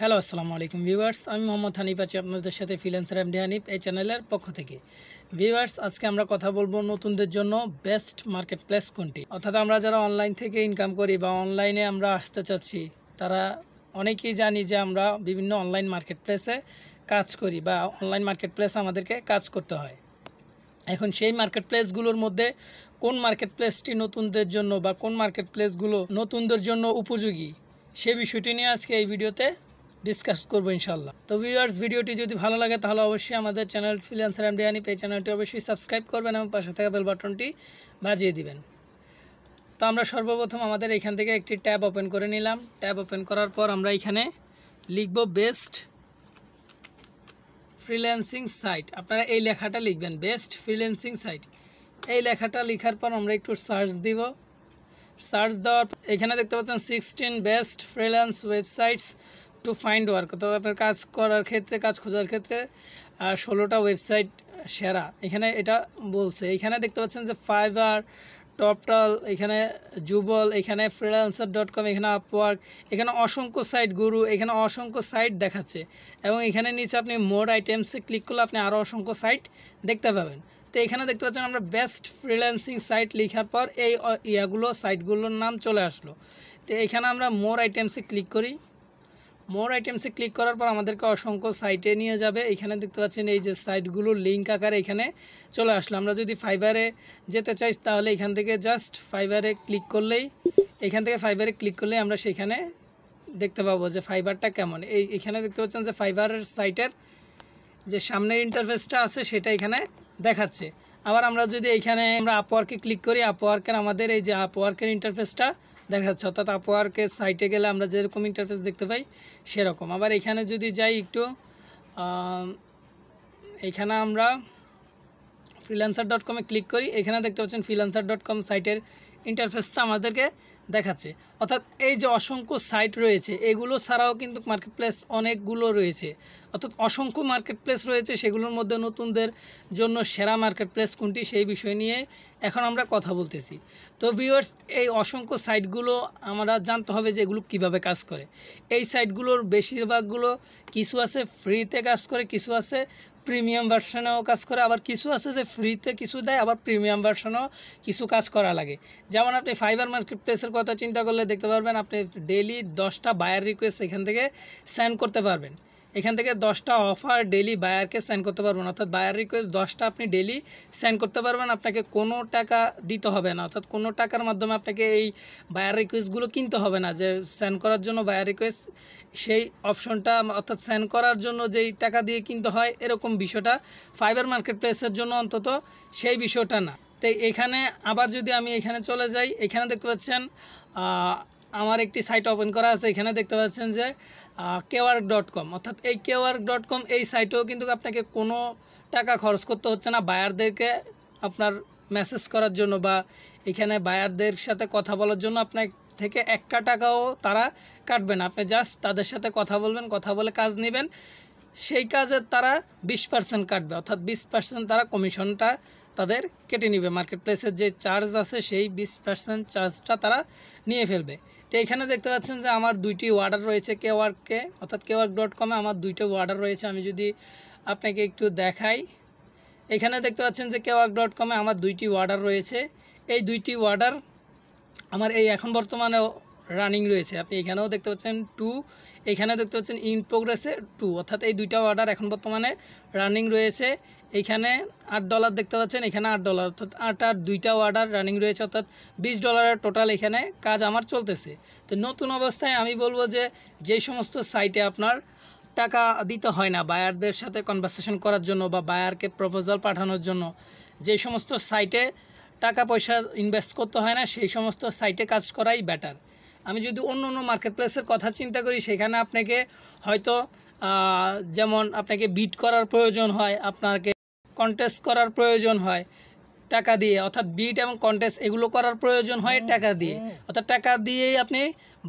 Hello আসসালামু আলাইকুম viewers, আমি মোহাম্মদ হানিফ আছি আপনাদের সাথে ফ্রিল্যান্সার এমডি হানিফ এই চ্যানেলের পক্ষ থেকে। ভিউয়ার্স, আজকে আমরা কথা বলবো নতুনদের জন্য বেস্ট মার্কেট প্লেস কোনটি। অর্থাৎ আমরা যারা অনলাইন থেকে ইনকাম করি বা অনলাইনে আমরা আসতে চাচ্ছি, তারা অনেকেই জানি যে আমরা বিভিন্ন অনলাইন মার্কেট প্লেসে কাজ করি বা অনলাইন মার্কেট প্লেস আমাদেরকে কাজ করতে হয়। এখন সেই মার্কেট প্লেসগুলোর মধ্যে কোন মার্কেট প্লেসটি নতুনদের জন্য বা কোন মার্কেট প্লেসগুলো নতুনদের জন্য উপযোগী, সে বিষয়টি নিয়ে আজকে এই ভিডিওতে ডিসকাস করবো ইনশাল্লাহ। তো ভিউয়ার্স, ভিডিওটি যদি ভালো লাগে তাহলে অবশ্যই আমাদের চ্যানেল ফ্রিল্যান্সার এমডি হানিফ এই চ্যানেলটি অবশ্যই সাবস্ক্রাইব করবেন এবং পাশে থাকা বেল বাটনটি বাজিয়ে দিবেন। তো আমরা সর্বপ্রথম আমাদের এখান থেকে একটি ট্যাব ওপেন করে নিলাম। ট্যাব ওপেন করার পর আমরা এখানে লিখব বেস্ট ফ্রিল্যান্সিং সাইট। আপনারা এই লেখাটা লিখবেন, বেস্ট ফ্রিল্যান্সিং সাইট। এই লেখাটা লেখার পর আমরা একটু সার্চ দিব। সার্চ দেওয়ার এখানে দেখতে পাচ্ছেন 16 best freelance websites to find work. অর্থাৎ আপনার কাজ করার ক্ষেত্রে, কাজ খোঁজার ক্ষেত্রে 16টা ওয়েবসাইট সেরা এখানে এটা বলছে। এখানে দেখতে পাচ্ছেন যে ফাইবার, টপটাল, এখানে জুবল, এখানে freelancer.com, এখানে আপওয়ার্ক, এখানে অসংখ্য সাইট, গুরু, এখানে অসংখ্য সাইট দেখাচ্ছে। এবং এখানে নিচে আপনি মোর আইটেমসে ক্লিক করলে আপনি আরও অসংখ্য সাইট দেখতে পাবেন। তো এখানে দেখতে পাচ্ছেন আমরা বেস্ট ফ্রিল্যান্সিং সাইট লেখার পর এই সাইটগুলোর নাম চলে আসলো। তো এখানে আমরা মোর আইটেমসে ক্লিক করি। মোর আইটেমসে ক্লিক করার পর আমাদেরকে অসংখ্য সাইটে নিয়ে যাবে। এখানে দেখতে পাচ্ছেন এই যে সাইটগুলোর লিঙ্ক আকারে এখানে চলে আসলো। আমরা যদি ফাইবারে যেতে চাই তাহলে এখান থেকে জাস্ট ফাইবারে ক্লিক করলেই আমরা সেখানে দেখতে পাবো যে ফাইবারটা কেমন। এখানে দেখতে পাচ্ছেন যে ফাইবারের সাইটের যে সামনের ইন্টারফেসটা আছে সেটা এখানে দেখাচ্ছে। আবার আমরা যদি এইখানে আমরা আপওয়ার্কে ক্লিক করি, আপওয়ার্কের আমাদের এই যে আপওয়ার্কের ইন্টারফেসটা দেখাচ্ছে। অর্থাৎ আপওয়ার্কের সাইটে গেলে আমরা যেরকম ইন্টারফেস দেখতে পাই সেরকম। আবার এখানে যদি যাই একটু, এখানে আমরা freelancer.com ক্লিক করি। এখানে দেখতে পাচ্ছেন freelancer.com সাইটের ইন্টারফেসটা আমাদেরকে দেখাচ্ছে। অর্থাৎ এই যে অসংখ্য সাইট রয়েছে এগুলো ছাড়াও কিন্তু মার্কেট প্লেস অনেকগুলো রয়েছে। অর্থাৎ অসংখ্য মার্কেট প্লেস রয়েছে, সেগুলোর মধ্যে নতুনদের জন্য সেরা মার্কেট প্লেস কোনটি সেই বিষয় নিয়ে এখন আমরা কথা বলতেছি। তো ভিউয়ার্স, এই অসংখ্য সাইটগুলো আমরা জানতে হবে যে এগুলো কীভাবে কাজ করে। এই সাইটগুলোর বেশিরভাগগুলো কিছু আছে ফ্রিতে কাজ করে, কিছু আছে প্রিমিয়াম ভার্সনেও কাজ করে, আবার কিছু আছে যে ফ্রিতে কিছু দেয়, আবার প্রিমিয়াম ভার্সনেও কিছু কাজ করা লাগে। যেমন আপনি ফাইবার মার্কেট প্লেসের কথা চিন্তা করলে দেখতে পারবেন আপনি ডেইলি 10টা বায়ার রিকোয়েস্ট এখান থেকে সেন্ড করতে পারবেন। এখান থেকে 10টা অফার ডেইলি বায়ারকে সেন্ড করতে পারবেন। অর্থাৎ বায়ার রিকোয়েস্ট 10টা আপনি ডেইলি সেন্ড করতে পারবেন, আপনাকে কোনো টাকা দিতে হবে না। অর্থাৎ কোনো টাকার মাধ্যমে আপনাকে এই বায়ার রিকোয়েস্টগুলো কিনতে হবে না। যে সেন্ড করার জন্য বায়ার রিকোয়েস্ট সেই অপশনটা, অর্থাৎ সেন্ড করার জন্য যেই টাকা দিয়ে কিনতে হয় এরকম বিষয়টা ফাইবার মার্কেট প্লেসের জন্য অন্তত সেই বিষয়টা না। তো এখানে আবার যদি আমি এখানে চলে যাই, এখানে দেখতে পাচ্ছেন আমার একটি সাইট ওপেন করা আছে। এখানে দেখতে পাচ্ছেন যে quwork.com। অর্থাৎ এই quwork.com এই সাইটেও কিন্তু আপনাকে কোনো টাকা খরচ করতে হচ্ছে না বায়ারদেরকে আপনার মেসেজ করার জন্য বা এখানে বায়ারদের সাথে কথা বলার জন্য আপনার থেকে একটা টাকাও তারা কাটবে না। আপনি জাস্ট তাদের সাথে কথা বলবেন, কথা বলে কাজ নেবেন, সেই কাজের তারা 20% কাটবে। অর্থাৎ 20% তারা কমিশনটা তাদের কেটে নেবে। মার্কেট প্লেসের যে চার্জ আছে সেই 20% চার্জটা তারা নিয়ে ফেলবে। তো এখানে দেখতে পাচ্ছেন যে আমার 2টি অর্ডার রয়েছে quwork-এ, অর্থাৎ quwork.com-এ আমার 2টো অর্ডার রয়েছে। আমি যদি আপনাকে একটু দেখাই, এখানে দেখতে পাচ্ছেন যে quwork.com-এ আমার 2টি অর্ডার রয়েছে। এই 2টি অর্ডার আমার এই এখন বর্তমানে রানিং রয়েছে। আপনি এখানেও দেখতে পাচ্ছেন 2, এখানে দেখতে পাচ্ছেন ইন প্রোগ্রেসে 2। অর্থাৎ এই 2টা অর্ডার এখন বর্তমানে রানিং রয়েছে। এখানে $8 দেখতে পাচ্ছেন, এখানে $8, অর্থাৎ 8 আর 2টা অর্ডার রানিং রয়েছে। অর্থাৎ $20 টোটাল এখানে কাজ আমার চলতেছে। তো নতুন অবস্থায় আমি বলবো যে যেই সমস্ত সাইটে আপনার টাকা দিতে হয় না বায়ারদের সাথে কনভারসেশন করার জন্য বা বায়ারকে প্রপোজাল পাঠানোর জন্য, যে সমস্ত সাইটে টাকা পয়সা ইনভেস্ট করতে হয় না সেই সমস্ত সাইটে কাজ করাই বেটার। আমি যদি অন্য মার্কেট প্লেসের কথা চিন্তা করি, সেখানে আপনাকে হয়তো যেমন আপনাকে বিট করার প্রয়োজন হয়, আপনাকে কন্টেস্ট করার প্রয়োজন হয় টাকা দিয়ে। অর্থাৎ বিট এবং কন্টেস্ট এগুলো করার প্রয়োজন হয় টাকা দিয়ে। অর্থাৎ টাকা দিয়েই আপনি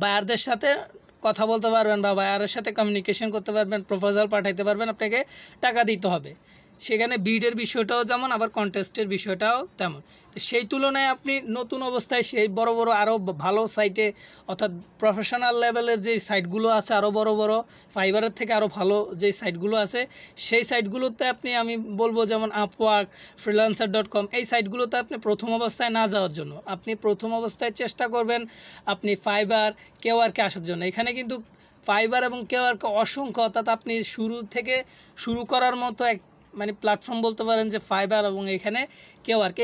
বায়ারদের সাথে কথা বলতে পারবেন বা বায়ারের সাথে কমিউনিকেশন করতে পারবেন, প্রপোজাল পাঠাইতে পারবেন, আপনাকে টাকা দিতে হবে। সেখানে বিডের বিষয়টাও যেমন, আবার কন্টেস্টের বিষয়টাও তেমন। তো সেই তুলনায় আপনি নতুন অবস্থায় সেই বড় বড় আরও ভালো সাইটে, অর্থাৎ প্রফেশনাল লেভেলের যেই সাইটগুলো আছে, আরও বড় বড় ফাইবারের থেকে আরও ভালো যেই সাইটগুলো আছে, সেই সাইটগুলোতে আপনি, আমি বলবো যেমন আপওয়ার্ক, freelancer.com, এই সাইটগুলোতে আপনি প্রথম অবস্থায় না যাওয়ার জন্য আপনি প্রথম অবস্থায় চেষ্টা করবেন আপনি ফাইবার, কেওয়ার্কে আসার জন্য। এখানে কিন্তু ফাইবার এবং কেওয়ার্কে অসংখ্য, অর্থাৎ আপনি শুরু থেকে শুরু করার মতো এক মানে প্ল্যাটফর্ম বলতে পারেন যে ফাইবার এবং এখানে কেওয়ার্ক,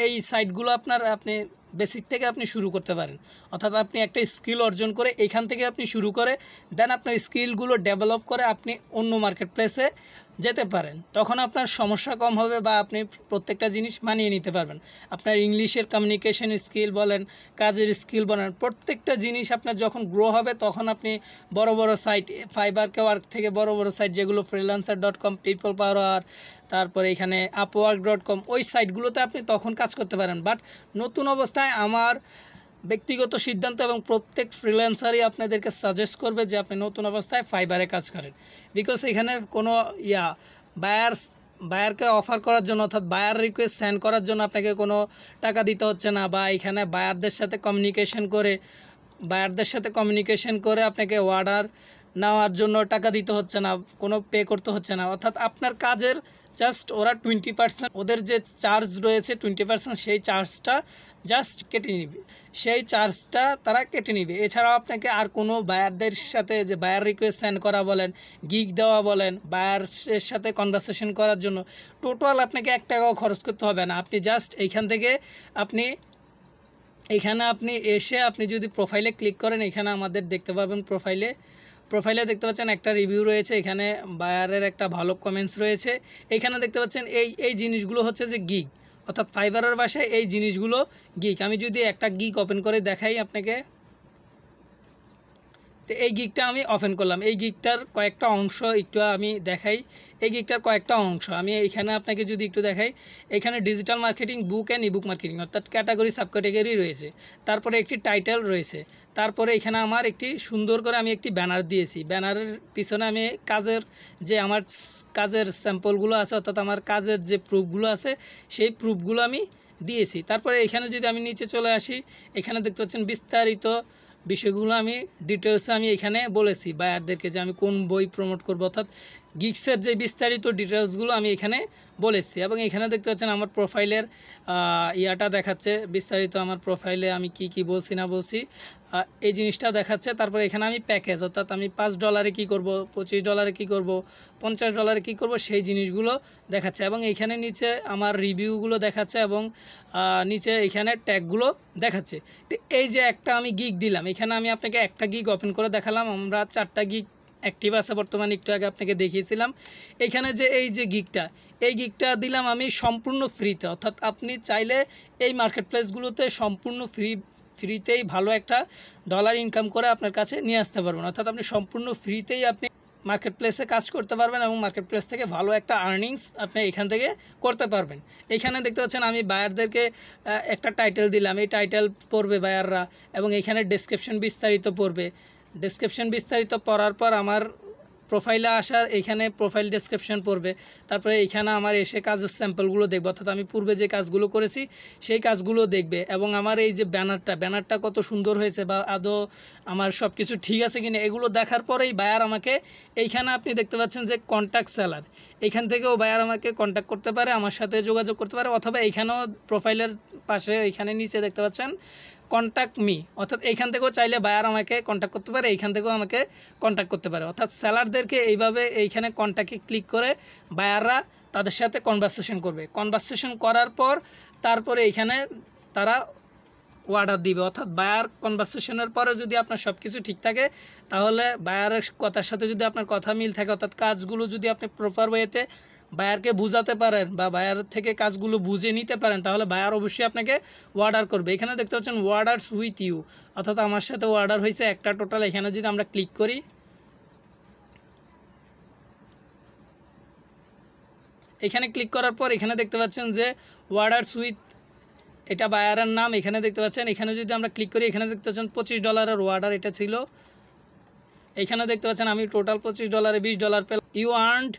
এই সাইটগুলো আপনি বেসিক থেকে আপনি শুরু করতে পারেন। অর্থাৎ আপনি একটা স্কিল অর্জন করে এইখান থেকে আপনি শুরু করে দেন আপনার স্কিলগুলো ডেভেলপ করে আপনি অন্য মার্কেট প্লেসে যেতে পারেন। তখন আপনার সমস্যা কম হবে বা আপনি প্রত্যেকটা জিনিস মানিয়ে নিতে পারবেন। আপনার ইংলিশের কমিউনিকেশন স্কিল বলেন, কাজের স্কিল বলেন, প্রত্যেকটা জিনিস আপনার যখন গ্রো হবে তখন আপনি বড় বড় সাইট, ফাইবার কেওয়ার্ক থেকে বড় বড় সাইট যেগুলো freelancer.com, পিপল পাওয়ার, তারপরে এখানে upwork.com, ওই সাইটগুলোতে আপনি তখন কাজ করতে পারেন। বাট নতুন অবস্থায় আমার ব্যক্তিগত সিদ্ধান্ত এবং প্রত্যেক ফ্রিল্যান্সারই আপনাদেরকে সাজেস্ট করবে যে আপনি নতুন অবস্থায় ফাইবারে কাজ করেন। বিকজ এখানে কোনো বায়ারকে অফার করার জন্য, অর্থাৎ বায়ার রিকোয়েস্ট সেন্ড করার জন্য আপনাকে কোনো টাকা দিতে হচ্ছে না, বা এখানে বায়ারদের সাথে কমিউনিকেশন করে আপনাকে অর্ডার নেওয়ার জন্য টাকা দিতে হচ্ছে না, কোনো পে করতে হচ্ছে না। অর্থাৎ আপনার কাজের জাস্ট ওরা 20%, ওদের যে চার্জ রয়েছে 20%, সেই চার্জটা জাস্ট কেটে নিবে, সেই চার্জটা তারা কেটে নিবে। এছাড়াও আপনাকে আর কোনো বায়ারদের সাথে যে বায়ার রিকোয়েস্ট সেন্ড করা বলেন, গিগ দেওয়া বলেন, বায়ারের সাথে কনভারসেশন করার জন্য টোটাল আপনাকে 1 টাকাও খরচ করতে হবে না। আপনি জাস্ট এইখান থেকে এখানে আপনি এসে আপনি যদি প্রোফাইলে ক্লিক করেন, এখানে আমাদের দেখতে পাবেন প্রোফাইলে দেখতে পাচ্ছেন একটা রিভিউ রয়েছে, এখানে বায়ারের একটা ভালো কমেন্টস রয়েছে। এখানে দেখতে পাচ্ছেন এই জিনিসগুলো হচ্ছে যে গিগ, অর্থাৎ ফাইবারের ভাষায় এই জিনিসগুলো গিগ। আমি যদি একটা গিগ ওপেন করে দেখাই আপনাকে, তো এই গিগটা আমি ওপেন করলাম। এই গিগটার কয়েকটা অংশ একটু আমি দেখাই। এই গিগটার কয়েকটা অংশ আমি এইখানে আপনাকে যদি একটু দেখাই, এখানে digital marketing, book and ebook marketing, অর্থাৎ ক্যাটাগরি সাব ক্যাটাগরি রয়েছে, তারপরে একটি টাইটেল রয়েছে, তারপরে এখানে আমার একটি সুন্দর করে আমি একটি ব্যানার দিয়েছি। ব্যানারের পিছনে আমি আমার কাজের স্যাম্পলগুলো আছে, অর্থাৎ আমার কাজের যে প্রুফগুলো আছে সেই প্রুফগুলো আমি দিয়েছি। তারপরে এখানে যদি আমি নিচে চলে আসি, এখানে দেখতে পাচ্ছেন বিস্তারিত বিষয়গুলো আমি ডিটেলসে আমি এখানে বলেছি বায়ারদেরকে যে আমি কোন বই প্রমোট করব, অর্থাৎ গিগসের যে বিস্তারিত ডিটেলসগুলো আমি এখানে বলেছি। এবং এখানে দেখতে পাচ্ছেন আমার প্রোফাইলের ইয়াটা দেখাচ্ছে বিস্তারিত, আমার প্রোফাইলে আমি কি বলছি না বলছি এই জিনিসটা দেখাচ্ছে। তারপরে এখানে আমি প্যাকেজ, অর্থাৎ আমি $5 কী করব, $25 কী করব, $50 কী করব, সেই জিনিসগুলো দেখাচ্ছে। এবং এখানে নিচে আমার রিভিউগুলো দেখাচ্ছে এবং নিচে এখানে ট্যাগগুলো দেখাচ্ছে। তো এই যে একটা আমি গিগ দিলাম, এখানে আমি আপনাকে একটা গিগ ওপেন করে দেখালাম, আমরা 4টা গিগ অ্যাক্টিভ আছে বর্তমানে, একটু আগে আপনাকে দেখিয়েছিলাম। এখানে যে এই গিগটা দিলাম আমি সম্পূর্ণ ফ্রিতে, অর্থাৎ আপনি চাইলে এই মার্কেট প্লেসগুলোতে সম্পূর্ণ ফ্রিতেই ভালো একটা ডলার ইনকাম করে আপনার কাছে নিয়ে আসতে পারবেন। অর্থাৎ আপনি সম্পূর্ণ ফ্রিতেই আপনি মার্কেট প্লেসে কাজ করতে পারবেন এবং মার্কেট প্লেস থেকে ভালো একটা আর্নিংস আপনি এখান থেকে করতে পারবেন। এখানে দেখতে পাচ্ছেন আমি বায়ারদেরকে একটা টাইটেল দিলাম, এই টাইটেল পড়বে বায়াররা, এবং এখানে ডেসক্রিপশন বিস্তারিত পড়বে। ডেসক্রিপশন বিস্তারিত পড়ার পর আমার প্রোফাইলে আসার এখানে প্রোফাইল ডেসক্রিপশন পড়বে। তারপরে এখানে আমার এসে কাজের স্যাম্পলগুলো দেখবে, অর্থাৎ আমি পূর্বে যে কাজগুলো করেছি সেই কাজগুলো দেখবে। এবং আমার এই যে ব্যানারটা কত সুন্দর হয়েছে বা আদৌ আমার সব কিছু ঠিক আছে কিনা, এগুলো দেখার পরেই বায়ার আমাকে, এইখানে আপনি দেখতে পাচ্ছেন যে কন্ট্যাক্ট সেলার, এইখান থেকেও বায়ার আমাকে কন্ট্যাক্ট করতে পারে, আমার সাথে যোগাযোগ করতে পারে, অথবা এইখানেও প্রোফাইলের পাশে এইখানে নিচে দেখতে পাচ্ছেন কন্ট্যাক্ট মি, অর্থাৎ এইখান থেকেও চাইলে বায়ার আমাকে কন্ট্যাক্ট করতে পারে, এইখান থেকেও আমাকে কন্ট্যাক্ট করতে পারে। অর্থাৎ সেলারদেরকে এইভাবে এইখানে কন্ট্যাক্টে ক্লিক করে বায়াররা তাদের সাথে কনভারসেশন করবে। কনভারসেশন করার পর তারপরে এইখানে তারা অর্ডার দিবে। অর্থাৎ বায়ার কনভারসেশনের পরে যদি আপনার সব কিছু ঠিক থাকে, তাহলে বায়ারের কথার সাথে যদি আপনার কথা মিল থাকে, অর্থাৎ কাজগুলো যদি আপনি প্রপার ওয়েতে বায়ারকে বুঝাতে পারেন বা বায়ার থেকে কাজগুলো বুঝে নিতে পারেন, তাহলে বায়ার অবশ্যই আপনাকে অর্ডার করবে। এখানে দেখতে পাচ্ছেন অর্ডারস উইথ ইউ, অর্থাৎ আমার সাথে অর্ডার হয়েছে একটা টোটাল। এখানে যদি আমরা ক্লিক করি, এখানে ক্লিক করার পর এখানে দেখতে পাচ্ছেন যে অর্ডারস উইথ, এটা বায়ারের নাম এখানে দেখতে পাচ্ছেন। এখানে যদি আমরা ক্লিক করি, এখানে দেখতে পাচ্ছেন $25 অর্ডার এটা ছিল। এখানে দেখতে পাচ্ছেন আমি টোটাল $25 $20 পেলাম। You earned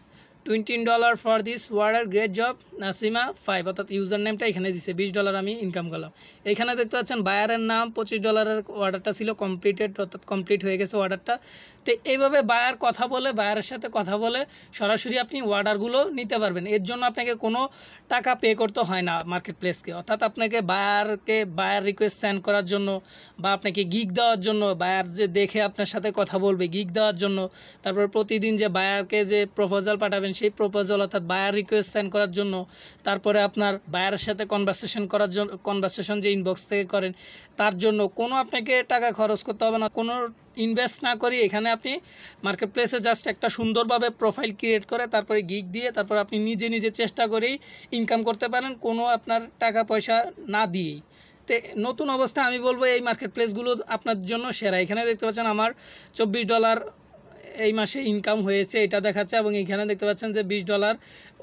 $20 for this order great job Nasima 5, অর্থাৎ ইউজার নেমটা এখানে দিছে। $20 আমি ইনকাম করলাম। এখানে দেখতে পাচ্ছেন বায়ারের নাম, $25 অর্ডারটা ছিল কমপ্লিটেড, অর্থাৎ কমপ্লিট হয়ে গেছে অর্ডারটা। তো এইভাবে বায়ার কথা বলে, বায়ারের সাথে কথা বলে সরাসরি আপনি অর্ডারগুলো নিতে পারবেন। এর জন্য আপনাকে কোনো টাকা পে করতে হয় না মার্কেট প্লেসকে, অর্থাৎ আপনাকে বায়ার রিকোয়েস্ট সেন্ড করার জন্য বা আপনাকে গিগ দেওয়ার জন্য, বায়ার যে দেখে আপনার সাথে কথা বলবে গিগ দেওয়ার জন্য, তারপর প্রতিদিন যে বায়ারকে যে প্রপোজাল পাঠাবেন সেই প্রপোজাল অর্থাৎ বায়ার রিকোয়েস্ট সেন্ড করার জন্য, তারপরে আপনার বায়ারের সাথে কনভারসেশন যে ইনবক্স থেকে করেন তার জন্য কোনো আপনাকে টাকা খরচ করতে হবে না। কোনো ইনভেস্ট না করি এখানে আপনি মার্কেট প্লেসে জাস্ট একটা সুন্দরভাবে প্রোফাইল ক্রিয়েট করে তারপরে গিগ দিয়ে তারপর আপনি নিজে চেষ্টা করেই ইনকাম করতে পারেন, কোনো আপনার টাকা পয়সা না দিয়েই। তো নতুন অবস্থায় আমি বলবো এই মার্কেট প্লেসগুলো আপনার জন্য সেরা। এখানে দেখতে পাচ্ছেন আমার $24 এই মাসে ইনকাম হয়েছে, এটা দেখাচ্ছে। এবং এখানে দেখতে পাচ্ছেন যে $20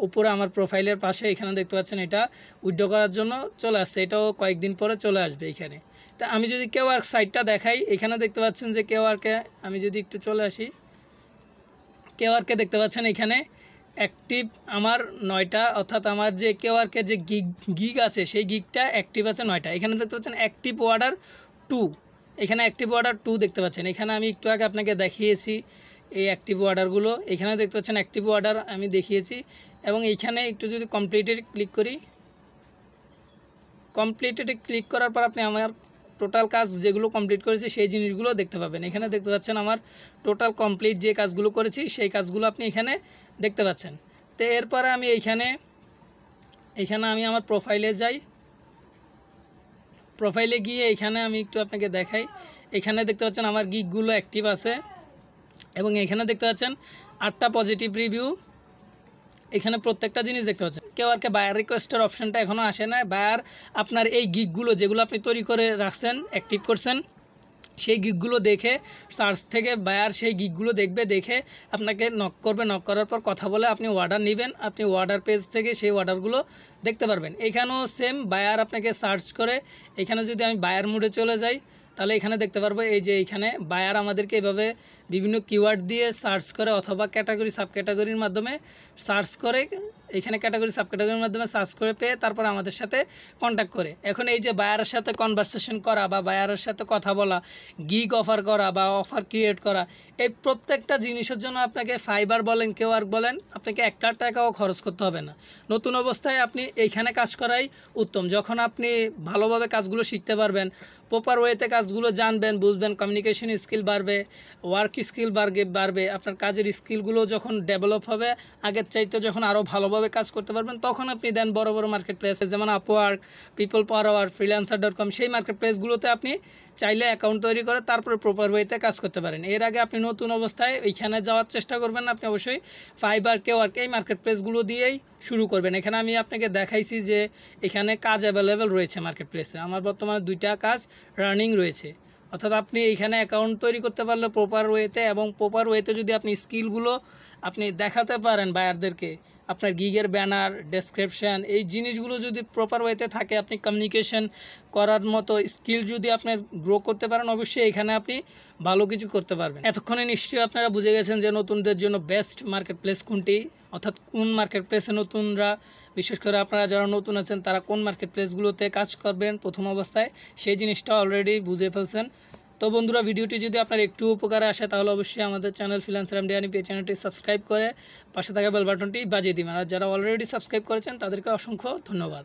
উপরে আমার প্রোফাইলের পাশে এখানে দেখতে পাচ্ছেন এটা উইথড্র করার জন্য চলে আসছে, এটাও কয়েকদিন পরে চলে আসবে এখানে। তা আমি যদি কেওয়ার্ক সাইটটা দেখাই, এখানে দেখতে পাচ্ছেন যে কেওয়ার্কে আমি যদি একটু চলে আসি, কেওয়ার্কে দেখতে পাচ্ছেন এখানে অ্যাক্টিভ আমার 9টা, অর্থাৎ আমার যে কেওয়ার্কে যে গিগ আছে সেই গিগটা অ্যাক্টিভ আছে 9টা। এখানে দেখতে পাচ্ছেন অ্যাক্টিভ অর্ডার 2, এখানে অ্যাক্টিভ অর্ডার 2 দেখতে পাচ্ছেন। এখানে আমি একটু আগে আপনাকে দেখিয়েছি এই অ্যাক্টিভ অর্ডারগুলো, এখানে দেখতে পাচ্ছেন অ্যাক্টিভ অর্ডার আমি দেখিয়েছি। এবং এইখানে একটু যদি কমপ্লিটেড ক্লিক করি, কমপ্লিটেডে ক্লিক করার পর আপনি আমার টোটাল কাজ যেগুলো কমপ্লিট করেছি সেই জিনিসগুলো দেখতে পাবেন। এখানে দেখতে পাচ্ছেন আমার টোটাল কমপ্লিট যে কাজগুলো করেছি সেই কাজগুলো আপনি এখানে দেখতে পাচ্ছেন। তো এরপরে আমি এখানে আমি আমার প্রোফাইলে যাই, প্রোফাইলে গিয়ে এখানে আমি একটু আপনাকে দেখাই। এখানে দেখতে পাচ্ছেন আমার গিগগুলো অ্যাক্টিভ আছে এবং এখানে দেখতে পাচ্ছেন 8টা পজিটিভ রিভিউ। এখানে প্রত্যেকটা জিনিস দেখতে পাচ্ছেন। কেওয়ার্কে বায়ার রিকোয়েস্টের অপশানটা এখনও আসে না। বায়ার আপনার এই গিগগুলো যেগুলো আপনি তৈরি করে রাখছেন, অ্যাক্টিভ করছেন, সেই গিগগুলো দেখে সার্চ থেকে বায়ার সেই গিগগুলো দেখবে, দেখে আপনাকে নক করবে। নক করার পর কথা বলে আপনি অর্ডার নেবেন। আপনি অর্ডার পেজ থেকে সেই অর্ডারগুলো দেখতে পারবেন। এখানেও সেম বায়ার আপনাকে সার্চ করে, এখানে যদি আমি বায়ার মোডে চলে যাই তাহলে এখানে দেখতে পারবো এই যে এখানে বায়ার আমাদেরকে এভাবে বিভিন্ন কিওয়ার্ড দিয়ে সার্চ করে অথবা ক্যাটাগরি সাব ক্যাটাগরির মাধ্যমে সার্চ করে, এখানে ক্যাটাগরি সাব ক্যাটাগরির মাধ্যমে সার্চ করে পেয়ে তারপর আমাদের সাথে কন্ট্যাক্ট করে। এখন এই যে বায়ারের সাথে কনভারসেশন করা বা বায়ারের সাথে কথা বলা, গিগ অফার করা বা অফার ক্রিয়েট করা, এই প্রত্যেকটা জিনিসের জন্য আপনাকে ফাইবার বলেন কেওয়ার্ক বলেন আপনাকে 1 টাকাও খরচ করতে হবে না। নতুন অবস্থায় আপনি এইখানে কাজ করাই উত্তম। যখন আপনি ভালোভাবে কাজগুলো শিখতে পারবেন, প্রপার ওয়েতে কাজগুলো জানবেন, বুঝবেন, কমিউনিকেশন স্কিল বাড়বে, ওয়ার্ক স্কিল বাড়বে, আপনার কাজের স্কিলগুলো যখন ডেভেলপ হবে আগের চাইতে যখন আরও ভালোভাবে কাজ করতে পারবেন, তখন আপনি দেন বড় মার্কেট প্লেসে যেমন আপওয়ার্ক, পিপল পাওয়ার আওয়ার, freelancer.com সেই মার্কেট প্লেসগুলোতে আপনি চাইলে অ্যাকাউন্ট তৈরি করে তারপরে প্রপার ওয়েতে কাজ করতে পারেন। এর আগে আপনি নতুন অবস্থায় ওইখানে যাওয়ার চেষ্টা করবেন না, আপনি অবশ্যই ফাইবার কেওয়ার্ক এই মার্কেট প্লেসগুলো দিয়েই শুরু করবেন। এখানে আমি আপনাকে দেখাইছি যে এখানে কাজ অ্যাভেলেবেল রয়েছে মার্কেট প্লেসে। আমার বর্তমানে 2টা কাজ রানিং রয়েছে, অর্থাৎ আপনি এইখানে অ্যাকাউন্ট তৈরি করতে পারলে প্রপার ওয়েতে, এবং প্রপার ওয়েতে যদি আপনি স্কিলগুলো আপনি দেখাতে পারেন বায়ারদেরকে, আপনার গিগের ব্যানার, ডেসক্রিপশান, এই জিনিসগুলো যদি প্রপার ওয়েতে থাকে, আপনি কমিউনিকেশন করার মতো স্কিল যদি আপনি গ্রো করতে পারেন, অবশ্যই এখানে আপনি ভালো কিছু করতে পারবেন। এতক্ষণে নিশ্চয়ই আপনারা বুঝে গেছেন যে নতুনদের জন্য বেস্ট মার্কেট প্লেস কোনটি, অর্থাৎ কোন মার্কেট প্লেসে নতুনরা, বিশেষ করে আপনারা যারা নতুন আছেন তারা কোন মার্কেট প্লেসগুলোতে কাজ করবেন প্রথম অবস্থায়, সেই জিনিসটা অলরেডি বুঝে ফেলছেন। তো বন্ধুরা, ভিডিওটি যদি আপনার একটু উপকারে আসে তাহলে অবশ্যই আমাদের চ্যানেল ফ্রিল্যান্সার এমডি হানিফ চ্যানেলটি সাবস্ক্রাইব করে পাশে থাকা বেল বাটনটি বাজিয়ে দিবেন। আর যারা অলরেডি সাবস্ক্রাইব করেছেন তাদেরকে অসংখ্য ধন্যবাদ।